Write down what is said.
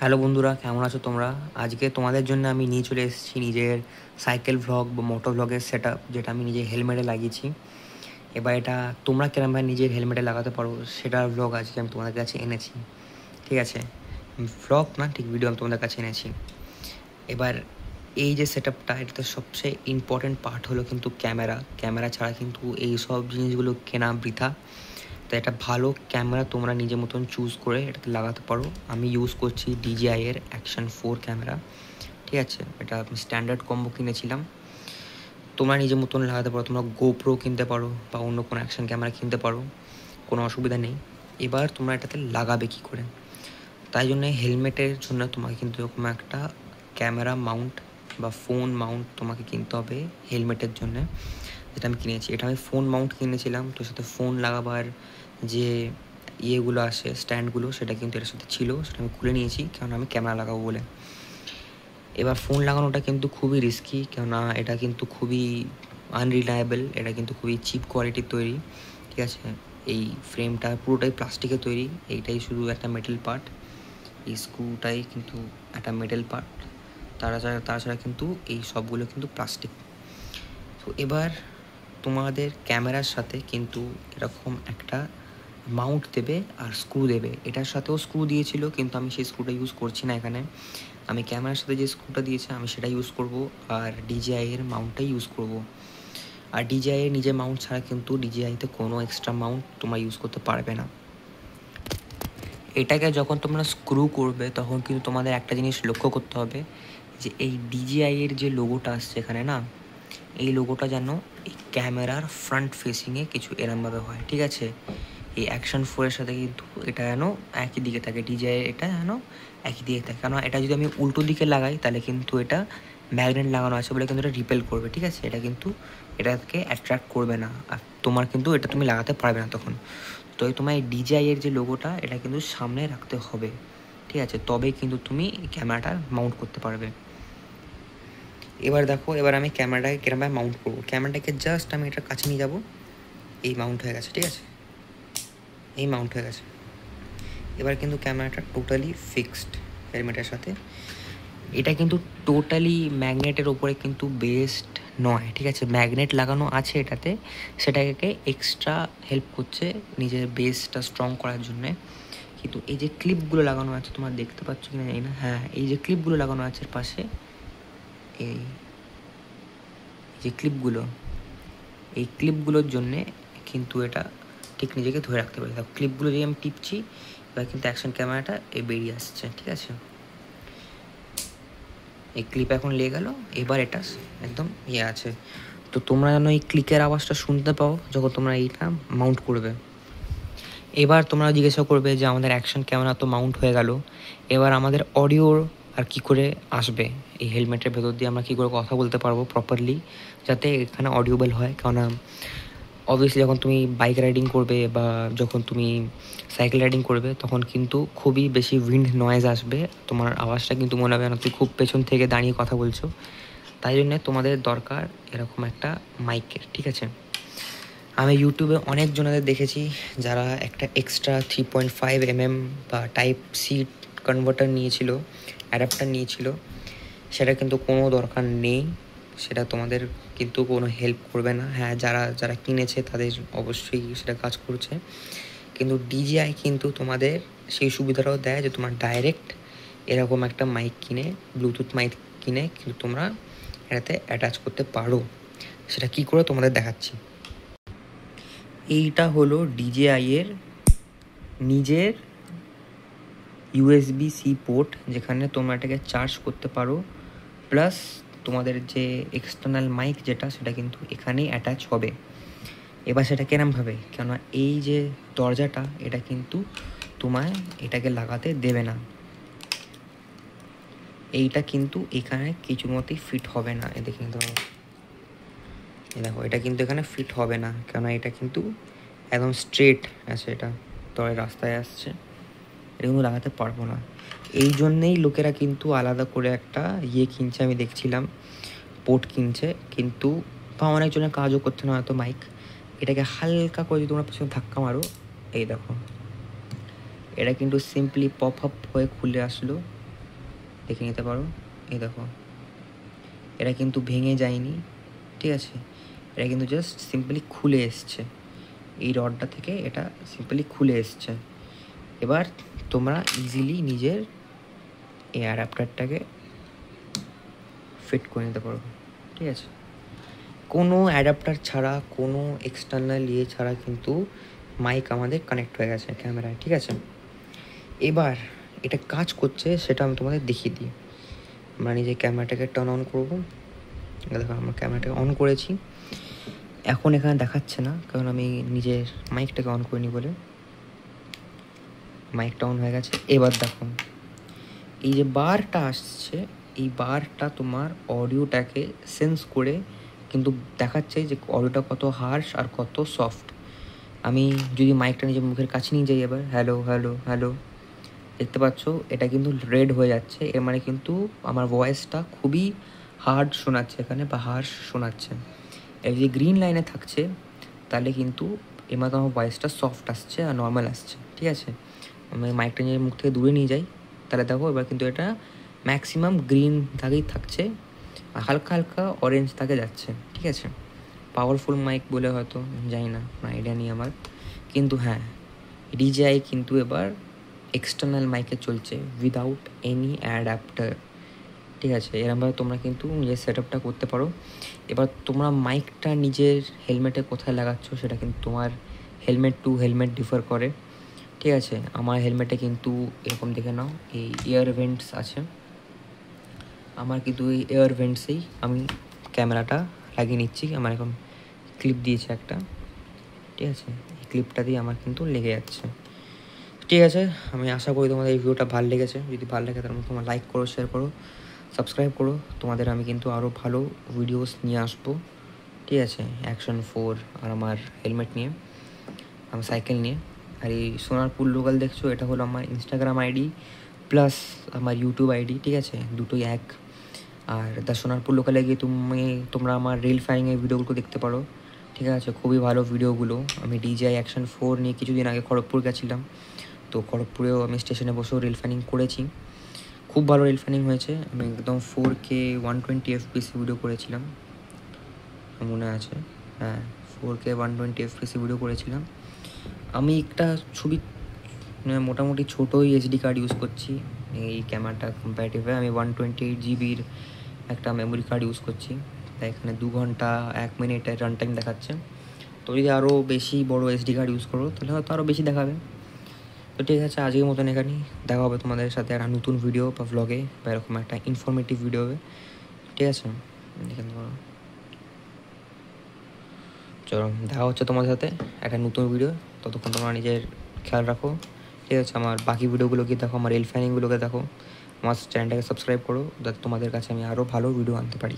Hello বন্ধুরা, কেমন আছো তোমরা? আজকে তোমাদের জন্য আমি নিয়ে চলে এসেছি নিজের সাইকেল ভ্লগ বা মোটো ভ্লগের সেট আপ, যেটা আমি নিজের হেলমেটে লাগিয়েছি। এবার এটা তোমরা কিরমভাবে নিজের হেলমেটে লাগাতে পারো সেটার ভ্লগ আজকে আমি তোমাদের কাছে এনেছি। ঠিক আছে, ভ্লগ না, ঠিক ভিডিও আমি তোমাদের কাছে এনেছি। এবার এই যে সেট আপটা, এটাতে সবচেয়ে ইম্পর্টেন্ট পার্ট হলো কিন্তু ক্যামেরা ছাড়া কিন্তু এই সব জিনিসগুলো কেনা বৃথা। তো একটা ভালো ক্যামেরা তোমরা নিজের মতন চুজ করে এটাতে লাগাতে পারো। আমি ইউজ করছি DJI-এর অ্যাকশন 4 ক্যামেরা। ঠিক আছে, এটা আমি স্ট্যান্ডার্ড কম্বো কিনেছিলাম। তোমরা নিজের মতন লাগাতে পারো, তোমরা GoPro কিনতে পারো বা অন্য কোনো অ্যাকশন ক্যামেরা কিনতে পারো, কোনো অসুবিধা নেই। এবার তোমরা এটাতে লাগাবে কী করে, তাই জন্য হেলমেটের জন্য তোমাকে কিন্তু এরকম একটা ক্যামেরা মাউন্ট বা ফোন মাউন্ট তোমাকে কিনতে হবে হেলমেটের জন্য, যেটা আমি কিনেছি। এটা আমি ফোন মাউন্ট কিনেছিলাম, তো সাথে ফোন লাগাবার যে ইয়েগুলো আসে, স্ট্যান্ডগুলো, সেটা কিন্তু এর সাথে ছিল, সেটা আমি খুলে নিয়েছি কারণ আমি ক্যামেরা লাগাবো বলে। এবার ফোন লাগানোটা কিন্তু খুবই রিস্কি, কেননা এটা কিন্তু খুবই আনরিলায়েবল, এটা কিন্তু খুবই চিপ কোয়ালিটির তৈরি। ঠিক আছে, এই ফ্রেমটা পুরোটাই প্লাস্টিকের তৈরি, এইটাই শুধু একটা মেটাল পার্ট, এই স্ক্রুটাই কিন্তু একটা মেটাল পার্ট, তাছাড়া কিন্তু এই সবগুলো কিন্তু প্লাস্টিক। তো এবার তোমাদের ক্যামেরার সাথে কিন্তু এরকম একটা মাউন্ট দেবে আর স্ক্রু দেবে। এটার সাথেও স্ক্রু দিয়েছিল, কিন্তু আমি সেই স্ক্রুটা ইউজ করছি না এখানে। আমি ক্যামেরার সাথে যে স্ক্রুটা দিয়েছে আমি সেটা ইউজ করব, আর DJI-এর মাউন্টটাই ইউজ করব। আর DJI-এর নিজের মাউন্ট ছাড়া কিন্তু DJI-তে কোনো এক্সট্রা মাউন্ট তোমরা ইউজ করতে পারবে না। এটাকে যখন তোমরা স্ক্রু করবে তখন কিন্তু তোমাদের একটা জিনিস লক্ষ্য করতে হবে, যে এই DJI-এর যে লোগোটা আসছে এখানে না, এই লোগোটা যেন এই ক্যামেরার ফ্রন্ট ফেসিংয়ে কিছু এরমভাবে হয়। ঠিক আছে, এই অ্যাকশন 4-এর সাথে কিন্তু এটা যেন একই দিকে থাকে, DJI এটা যেন একই দিকে থাকে। কারণ এটা যদি আমি উল্টো দিকে লাগাই তাহলে কিন্তু এটা ম্যাগনেট লাগানো আছে বলে কিন্তু এটা রিপেল করবে। ঠিক আছে, এটা কিন্তু এটাকে অ্যাট্রাক্ট করবে না, আর তোমার কিন্তু এটা তুমি লাগাতে পারবে না তখন। তো তোমার এই DJI-এর যে লোগোটা, এটা কিন্তু সামনে রাখতে হবে। ঠিক আছে, তবেই কিন্তু তুমি ক্যামেরাটা মাউন্ট করতে পারবে। এবার দেখো, এবার আমি ক্যামেরাটাকে কিরমভাবে মাউন্ট করবো। ক্যামেরাটাকে জাস্ট আমি এটার কাছে নিয়ে যাবো, এই মাউন্ট হয়ে গেছে। ঠিক আছে, এই মাউন্ট হয়ে গেছে। এবার কিন্তু ক্যামেরাটা টোটালি ফিক্সড হেলমেটের সাথে। এটা কিন্তু টোটালি ম্যাগনেটের ওপরে কিন্তু বেসড নয়। ঠিক আছে, ম্যাগনেট লাগানো আছে এটাতে, সেটাকে এক্সট্রা হেল্প করছে নিজের বেসটা স্ট্রং করার জন্যে। কিন্তু এই যে ক্লিপগুলো লাগানো আছে, তোমরা দেখতে পাচ্ছ কি না জানি না, হ্যাঁ, এই যে ক্লিপগুলো লাগানো আছে এর পাশে, এই যে এই ক্লিপগুলোর জন্যে কিন্তু এটা ঠিক নিজেকে ধরে রাখতে পারে। দেখো, ক্লিপগুলো দিয়ে আমি টিপছি, এবার কিন্তু অ্যাকশন ক্যামেরাটা বেরিয়ে আসছে। ঠিক আছে, এই ক্লিপ এখন লেগে গেল, এবার এটা একদম আছে। তো তোমরা যেন এই ক্লিকের আওয়াজটা শুনতে পাও যখন তোমরা এইটা মাউন্ট করবে। এবার তোমরা জিজ্ঞাসা করবে যে আমাদের অ্যাকশন ক্যামেরা তো মাউন্ট হয়ে গেল, এবার আমাদের অডিওর আর কি করে আসবে, এই হেলমেটের ভেতর দিয়ে আমরা কী করে কথা বলতে পারবো প্রপারলি, যাতে এখানে অডিওবেল হয়। কেননা অবভিয়াসলি যখন তুমি বাইক রাইডিং করবে বা যখন তুমি সাইকেল রাইডিং করবে তখন কিন্তু খুবই বেশি উইন্ড নয়েজ আসবে, তোমার আওয়াজটা কিন্তু মনে হবে না তুমি খুব পেছন থেকে দাঁড়িয়ে কথা বলছো। তাই জন্যে তোমাদের দরকার এরকম একটা মাইকের। ঠিক আছে, আমি ইউটিউবে অনেকজনেদের দেখেছি যারা একটা এক্সট্রা 3.5 mm বা টাইপ-C কনভার্টার নিয়েছিল, অ্যাডাপ্টার নিয়েছিল। সেটা কিন্তু কোনো দরকার নেই, সেটা তোমাদের কিন্তু কোনো হেল্প করবে না। হ্যাঁ, যারা যারা কিনেছে তাদের অবশ্যই সেটা কাজ করছে, কিন্তু DJI কিন্তু তোমাদের সেই সুবিধাটাও দেয় যে তোমার ডাইরেক্ট এরকম একটা মাইক কিনে, ব্লুটুথ মাইক কিনে কিন্তু তোমরা এটাতে অ্যাটাচ করতে পারো। সেটা কি করে তোমাদের দেখাচ্ছি। এইটা হলো DJI-এর নিজের USB-C পোর্ট, যেখানে তোমরা এটাকে চার্জ করতে পারো, প্লাস তোমাদের যে এক্সটার্নাল মাইক যেটা, সেটা কিন্তু এখানেই অ্যাটাচ হবে। এবার সেটা কেরমভাবে, কেননা এই যে দরজাটা, এটা কিন্তু তোমায় এটাকে লাগাতে দেবে না, এইটা কিন্তু এখানে কিছু মতেই ফিট হবে না। এতে কিন্তু দেখো, এটা কিন্তু এখানে ফিট হবে না, কেননা এটা কিন্তু একদম স্ট্রেট আছে, এটা তবে রাস্তায় আসছে, এটা কিন্তু লাগাতে পারবো না। এই জন্যেই লোকেরা কিন্তু আলাদা করে একটা কিনছে, আমি দেখছিলাম পোর্ট কিনছে, কিন্তু বা অনেকজনের কাজও করছে না হয়তো মাইক। এটাকে হালকা করে যদি তোমরা পেছনে ধাক্কা মারো, এই দেখো, এটা কিন্তু সিম্পলি পপ আপ হয়ে খুলে আসলো, দেখে নিতে পারো। এই দেখো, এটা কিন্তু ভেঙে যায়নি, ঠিক আছে, এটা কিন্তু জাস্ট সিম্পলি খুলে এসছে, এই রডটা থেকে এটা সিম্পলি খুলে এসছে। এবার তোমরা ইজিলি নিজের এই অ্যাডাপ্টারটাকে ফিট করে নিতে পারো, ঠিক আছে। কোনো অ্যাডাপ্টার ছাড়া, কোনো এক্সটার্নাল ইয়ে ছাড়া কিন্তু মাইক আমাদের কানেক্ট হয়ে গেছে ক্যামেরায়, ঠিক আছে। এবার এটা কাজ করছে সেটা আমি তোমাদের দেখিয়ে দিই। আমরা নিজে ক্যামেরাটাকে টার্ন অন করবো। দেখো আমরা ক্যামেরাটাকে অন করেছি, এখন এখানে দেখাচ্ছে না কারণ আমি নিজের মাইকটাকে অন করিনি বলে। মাইকটা অন হয়ে গেছে। এবার দেখো এই যে বারটা আসছে, এই বারটা তোমার অডিওটাকে সেন্স করে কিন্তু দেখাচ্ছে যে অডিওটা কত হার্শ আর কত সফট। আমি যদি মাইকটা নিজের মুখের কাছে নিয়ে যাই, এবার হ্যালো হ্যালো হ্যালো, দেখতে পাচ্ছ এটা কিন্তু রেড হয়ে যাচ্ছে, এর মানে কিন্তু আমার ভয়েসটা খুবই হার্ড শোনাচ্ছে এখানে, বা হার্শ শোনাচ্ছে। এর যদি গ্রিন লাইনে থাকছে তাহলে কিন্তু এর মধ্যে আমার ভয়েসটা সফট আসছে আর নর্মাল আসছে, ঠিক আছে। আমি মাইকটা নিয়ে মুখ থেকে দূরে নিয়ে যাই, তাহলে দেখো এবার কিন্তু এটা ম্যাক্সিমাম গ্রিন দাগেই থাকছে, আর হালকা হালকা অরেঞ্জ দাগে যাচ্ছে, ঠিক আছে। পাওয়ারফুল মাইক বলে হয়তো, জানি না, আইডিয়া নেই আমার, কিন্তু হ্যাঁ DJI কিন্তু এবার এক্সটার্নাল মাইকে চলছে উইদাউট এনি অ্যাডাপ্টার, ঠিক আছে। এরমভাবে তোমরা কিন্তু নিজের সেট আপটা করতে পারো। এবার তোমরা মাইকটা নিজের হেলমেটে কোথায় লাগাচ্ছ সেটা কিন্তু তোমার হেলমেট টু হেলমেট ডিফার করে, ঠিক আছে। আমার হেলমেটে কিন্তু এরকম দেখে নাও এই এয়ার ভেন্টস আছে, আমার কিন্তু এই এয়ার ভেন্টসেই আমি ক্যামেরাটা লাগিয়ে নিচ্ছি। আমার এখন ক্লিপ দিয়েছে একটা, ঠিক আছে, এই ক্লিপটা দিয়ে আমার কিন্তু লেগে যাচ্ছে, ঠিক আছে। আমি আশা করি তোমাদের এই ভিডিওটা ভালো লেগেছে। যদি ভালো লাগে তার মধ্যে তোমরা লাইক করো, শেয়ার করো, সাবস্ক্রাইব করো। তোমাদের আমি কিন্তু আরও ভালো ভিডিওস নিয়ে আসবো, ঠিক আছে। অ্যাকশন 4 আর আমার হেলমেট নিয়ে, আমার সাইকেল নিয়ে। আর এই সোনারপুর লোকাল দেখছো, এটা হলো আমার ইনস্টাগ্রাম আইডি প্লাস আমার ইউটিউব আইডি, ঠিক আছে, দুটোই এক। আর দ্য সোনারপুর লোকালে গিয়ে তোমরা আমার রিল ফায়ারিংয়ের ভিডিওগুলো দেখতে পারো, ঠিক আছে, খুবই ভালো ভিডিওগুলো। আমি DJI অ্যাকশন 4 নিয়ে কিছুদিন আগে খড়গপুর গেছিলাম, তো খড়গপুরেও আমি স্টেশনে বসেও রিল ফায়ারিং করেছি, খুব ভালো রিল ফায়ারিং হয়েছে। আমি একদম 4K 120 FPS ভিডিও করেছিলাম, মনে আছে, হ্যাঁ 4K 120 FPS ভিডিও করেছিলাম। আমি একটা ছবি মোটামুটি ছোটোই SD কার্ড ইউজ করছি এই ক্যামেরাটা কম্প্যারেটিভে। আমি 128 GBর একটা মেমোরি কার্ড ইউজ করছি, তাই এখানে 2 ঘন্টা 1 মিনিটের রান টাইম দেখাচ্ছে। তো যদি আরও বেশি বড় SD কার্ড ইউজ করো তাহলে হয়তো আরও বেশি দেখাবে। তো ঠিক আছে, আজকের মতন এখানেই, দেখা হবে তোমাদের সাথে একটা নতুন ভিডিও বা ভ্লগে বা এরকম একটা ইনফরমেটিভ ভিডিও হবে, ঠিক আছে। চলো দেখা হচ্ছে তোমাদের সাথে একটা নতুন ভিডিও, ততক্ষণ তোমরা নিজের খেয়াল রাখো, ঠিক আছে। আমার বাকি ভিডিওগুলোকে দেখো, আমার রিল ফায়ারিংগুলোকে দেখো, আমার চ্যানেলটাকে সাবস্ক্রাইব করো যাতে তোমাদের কাছে আমি আরও ভালো ভিডিও আনতে পারি।